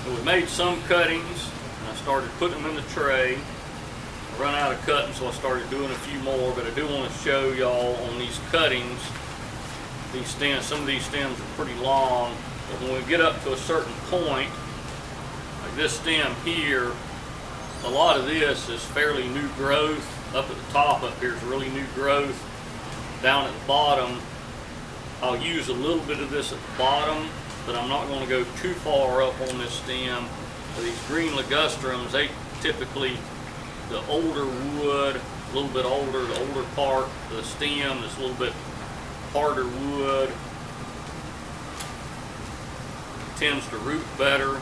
So we made some cuttings, and I started putting them in the tray. I run out of cutting, so I started doing a few more, but I do want to show y'all on these cuttings, these stems, some of these stems are pretty long, but when we get up to a certain point, like this stem here, a lot of this is fairly new growth. Up at the top up here is really new growth. Down at the bottom, I'll use a little bit of this at the bottom, but I'm not going to go too far up on this stem. These green Ligustrums, they typically, the older wood, a little bit older, the older part of the stem is a little bit harder wood, tends to root better.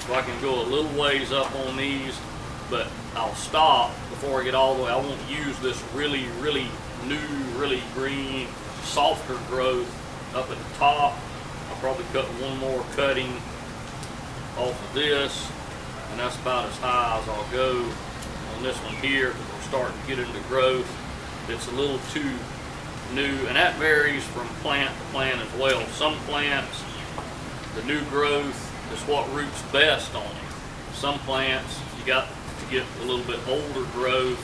So I can go a little ways up on these, but I'll stop before I get all the way. I won't use this really new, really green, softer growth up at the top. I'll probably cut one more cutting off of this, and that's about as high as I'll go on this one here, because we're starting to get into growth. It's a little too new, and that varies from plant to plant as well. Some plants, the new growth is what roots best on them. Some plants, you got to get a little bit older growth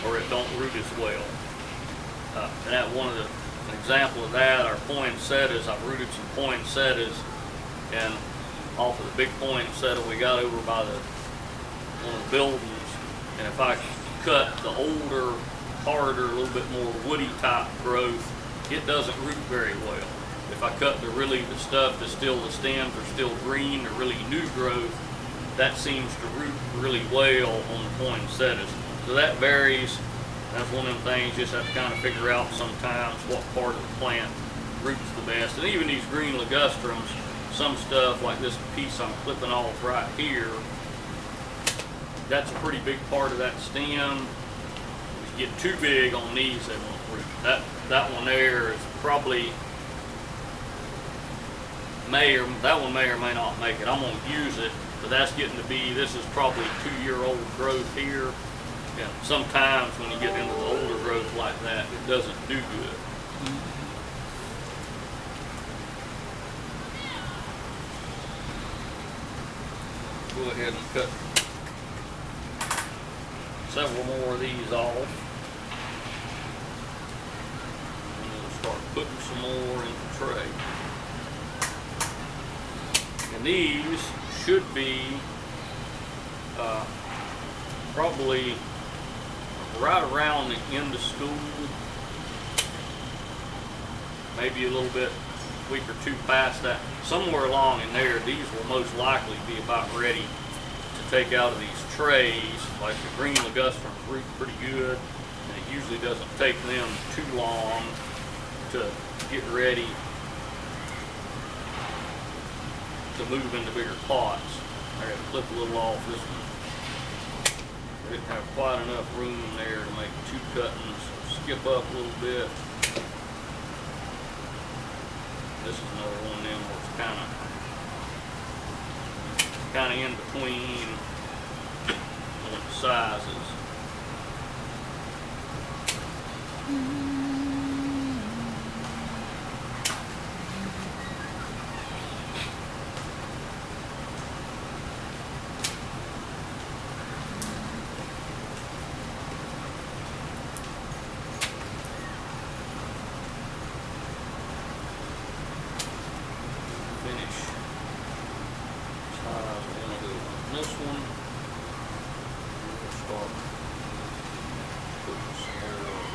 or it don't root as well. And that one of the, an example of that, our poinsettias, I've rooted some poinsettias, and off of the big poinsettia we got over by the one of the buildings, and if I cut the older, harder, a little bit more woody type growth, it doesn't root very well. If I cut the stuff that's still, the stems are still green, or really new growth, that seems to root really well on the poinsettias. So that varies. That's one of them things, just have to kind of figure out sometimes what part of the plant roots the best. And even these green Ligustrums, some stuff like this piece I'm clipping off right here, that's a pretty big part of that stem. If you get too big on these, they won't root. That one there is probably that one may or may not make it. I'm going to use it, but that's getting to be, this is probably 2-year-old growth here. Yeah, sometimes when you get into the older growth like that, it doesn't do good. Go ahead and cut several more of these off. And we'll start putting some more in the tray. And these should be probably right around the end of school, maybe a little bit, a week or two past that. Somewhere along in there, these will most likely be about ready to take out of these trays. Like the green Ligustrums root pretty good, and it usually doesn't take them too long to get ready to move into bigger pots. I got to clip a little off this one. I didn't have quite enough room there to make 2 cuttings. Skip up a little bit. This is another one of them where it's kind of in between on the sizes. This one, we'll start putting some more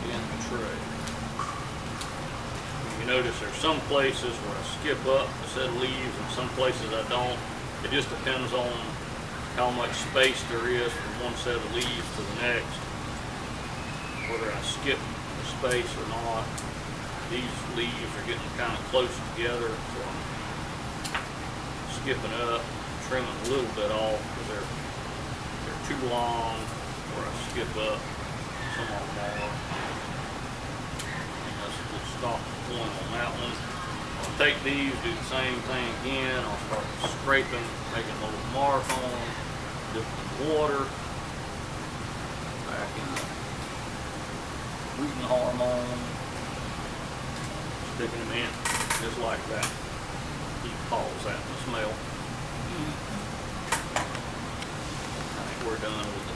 in the tray. You notice there's some places where I skip up a set of leaves and some places I don't. It just depends on how much space there is from one set of leaves to the next, whether I skip the space or not. These leaves are getting kind of close together, so I'm skipping up, trimming a little bit off because they're too long where I skip up some of them are. And that's a good stop point on that one. I'll take these, do the same thing again. I'll start scraping, making a little mark on them, dip them in water, back in the rooting hormone. sticking them in, just like that. You pause that and smell. I think we're done with